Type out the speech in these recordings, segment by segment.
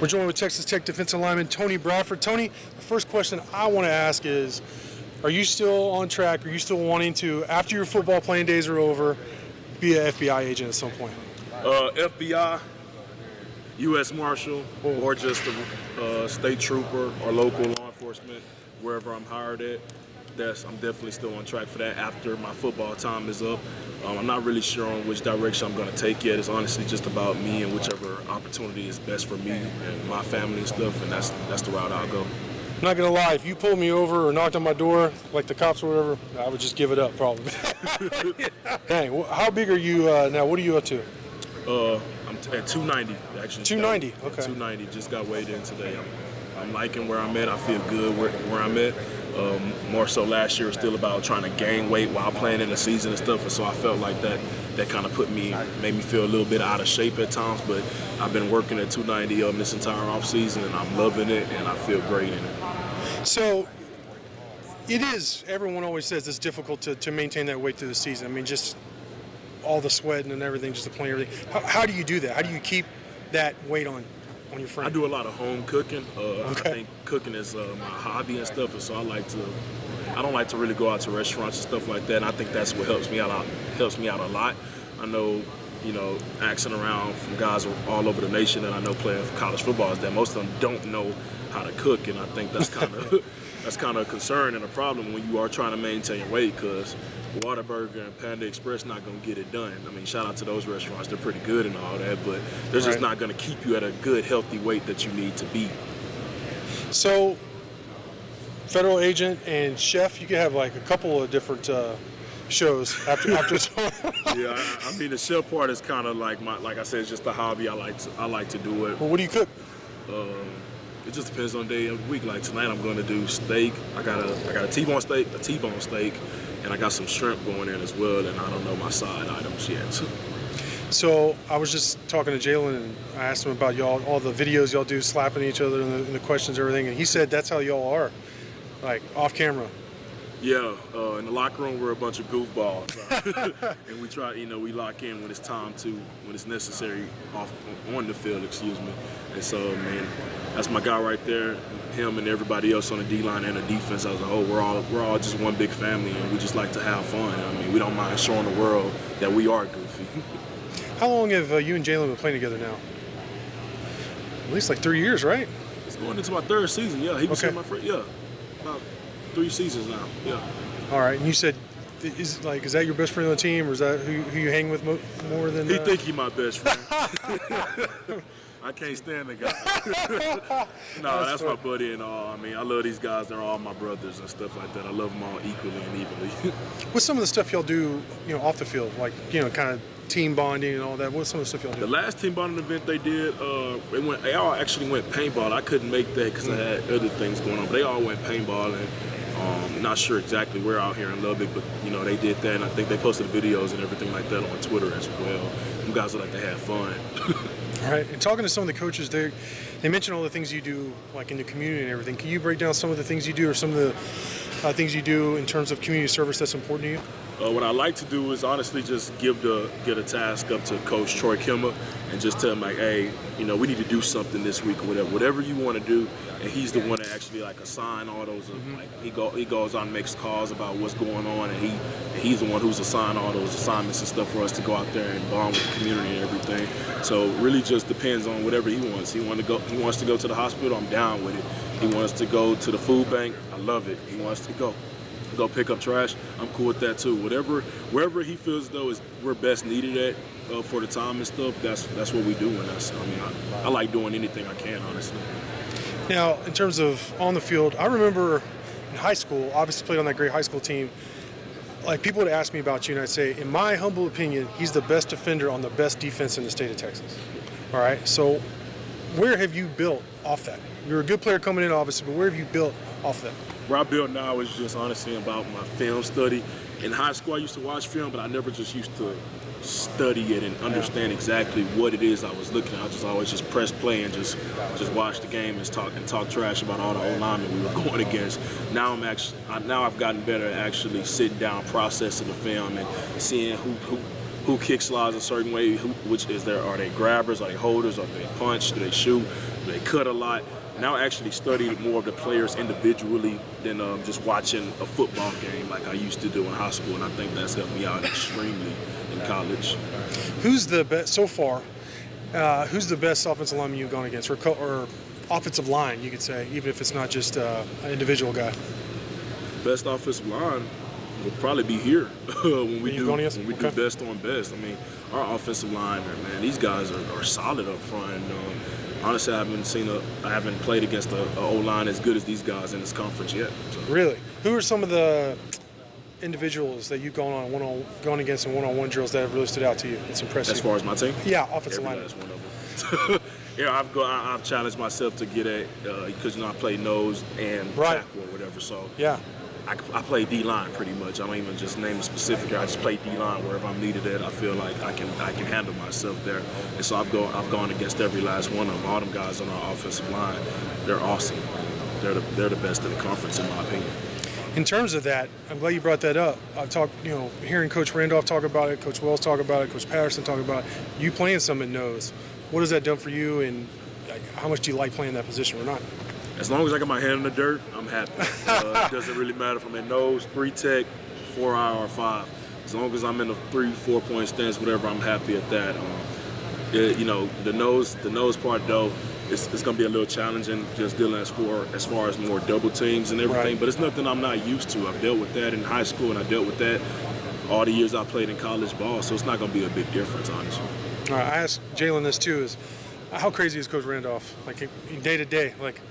We're joined with Texas Tech defensive lineman Tony Bradford. Tony, the first question I want to ask is, are you still on track? Are you still wanting to, after your football playing days are over, be an FBI agent at some point? FBI, U.S. Marshal, or just a state trooper or local law enforcement, wherever I'm hired at. I'm definitely still on track for that after my football time is up. I'm not really sure on which direction I'm going to take yet. It's honestly just about me and whichever opportunity is best for me and my family and stuff, and that's the route I'll go. I'm not going to lie, if you pulled me over or knocked on my door, like the cops or whatever, I would just give it up probably. Dang, how big are you now? What are you up to? I'm at 290, actually. 290, okay. 290, just got weighed in today. I'm liking where I'm at. I feel good where I'm at. More so last year was still about trying to gain weight while playing in the season and stuff, and so I felt like that kind of made me feel a little bit out of shape at times, but I've been working at 290 this entire off season, and I'm loving it, and I feel great in it. So it is, everyone always says it's difficult to maintain that weight through the season. I mean, just all the sweating and everything, just to play everything. How do you do that? How do you keep that weight on your frame? I do a lot of home cooking. Okay. I think cooking is my hobby and stuff, and so I don't like to really go out to restaurants and stuff like that, and I think that's what helps me out a lot. I know, asking around from guys all over the nation that I know playing college football is that most of them don't know how to cook, and I think that's kind of that's kind of a concern and a problem when you are trying to maintain your weight, because Whataburger and Panda Express not going to get it done. I mean, shout out to those restaurants. They're pretty good and all that, but they're just not going to keep you at a good, healthy weight that you need to be. So, federal agent and chef, you could have like a couple of different shows after. Yeah, I mean, the chef part is kind of like I said, it's just a hobby. I like to do it. Well, what do you cook? It just depends on the day of the week. Like tonight, I'm going to do steak. I got a T-bone steak, and I got some shrimp going in as well. And I don't know my side items yet. So I was just talking to Jalen, and I asked him about all the videos y'all do slapping each other and the questions and everything, and he said that's how y'all are, like off camera. Yeah, in the locker room we're a bunch of goofballs, and we try, we lock in when it's time to, when it's necessary on the field, excuse me. And so, man, that's my guy right there. Him and everybody else on the D-line and the defense as a whole, we're all just one big family, and we just like to have fun. I mean, we don't mind showing the world that we are goofy. How long have you and Jalen been playing together now? At least like 3 years, right? It's going into my third season. Yeah, he was here my first. Yeah, about 3 seasons now. Yeah. All right, and you said, is that your best friend on the team, or is that who you hang with more than? He think he my best friend. I can't stand the guy. No, that's my buddy and all. I mean, I love these guys. They're all my brothers and stuff like that. I love them all equally and evenly. What's some of the stuff y'all do, off the field, like kind of team bonding and all that? What's some of the stuff y'all do? The last team bonding event they did, they all actually went paintball. I couldn't make that because I had other things going on. But they all went paintball, and not sure exactly where out here in Lubbock, but they did that, and I think they posted videos and everything like that on Twitter as well. Them guys look like they had fun. All right, and talking to some of the coaches, they mentioned all the things you do, like in the community and everything. Can you break down some of the things you do, or some of the things you do in terms of community service that's important to you? What I like to do is honestly just get a task up to Coach Troy Kimmer and just tell him, like, hey, we need to do something this week or whatever you want to do. And he's the one that actually assign all those. Like he goes out and makes calls about what's going on, and he's the one who's assigned all those assignments and stuff for us to go out there and bond with the community and everything. So it really just depends on whatever he wants. He wants to go to the hospital. I'm down with it. He wants to go to the food bank. I love it. He wants to go pick up trash. I'm cool with that too. Wherever he feels though we're best needed at for the time and stuff. That's what we do. And I like doing anything I can, honestly. Now, in terms of on the field, I remember in high school, obviously played on that great high school team. Like, people would ask me about you, and I'd say, in my humble opinion, he's the best defender on the best defense in the state of Texas. All right, so where have you built off that? You're a good player coming in, obviously, but where have you built off that? Where I built now is just honestly about my film study. In high school, I used to watch film, but I never just used to study it and understand exactly what it is I was looking at. I just always just press play and just watch the game and talk trash about all the old linemen we were going against. Now I've gotten better at actually sitting down, processing the film, and seeing who kick slides a certain way. Are they grabbers? Are they holders? Are they punch? Do they shoot? They cut a lot. Now I actually study more of the players individually than just watching a football game like I used to do in high school, and I think that's helped me out extremely in college. Who's the best so far? Who's the best offensive lineman you've gone against, or offensive line, you could say, even if it's not just an individual guy? Best offensive line would probably be here when we do best on best. I mean, our offensive linemen, man, these guys are solid up front. And, honestly, I haven't played against a O-line as good as these guys in this conference yet. So. Really? Who are some of the individuals that you've gone against in one-on-one drills that have really stood out to you? It's impressive. As far as my team? Yeah, offensive line. Every last one of them. Yeah, I've challenged myself to get at because I play nose and tackle or whatever. So yeah, I play D-line pretty much. I don't even just name a specific. I just play D-line wherever I'm needed at. I feel like I can handle myself there. And so I've gone against every last one of them. All them guys on our offensive line, they're awesome. They're the best in the conference in my opinion. In terms of that, I'm glad you brought that up. I've talked, hearing Coach Randolph talk about it, Coach Wells talk about it, Coach Patterson talk about it. You playing some in nose. What has that done for you, and how much do you like playing that position or not? As long as I got my hand in the dirt, I'm happy. It doesn't really matter if I'm in nose, 3-tech, 4-eye, or 5. As long as I'm in a 3-4 point stance, whatever, I'm happy at that. The nose part though, it's going to be a little challenging, just dealing as far as more double teams and everything. Right. But it's nothing I'm not used to. I've dealt with that in high school, and I dealt with that all the years I played in college ball. So it's not going to be a big difference, honestly. All right, I asked Jalen this too: is how crazy is Coach Randolph, like day to day, like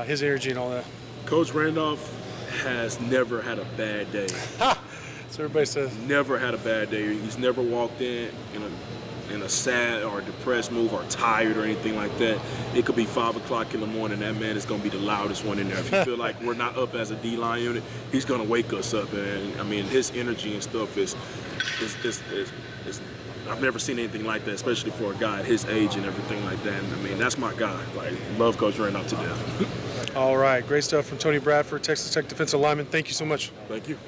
his energy and all that? Coach Randolph has never had a bad day. So everybody says. Never had a bad day. He's never walked in a sad or depressed mood or tired or anything like that. It could be 5 o'clock in the morning. That man is going to be the loudest one in there. If you feel like we're not up as a D-line unit, he's going to wake us up. And I mean, his energy and stuff is I've never seen anything like that, especially for a guy at his age and everything like that. And I mean, that's my guy. Like, love Coach Randolph to death. All right, great stuff from Tony Bradford, Texas Tech defensive lineman. Thank you so much. Thank you.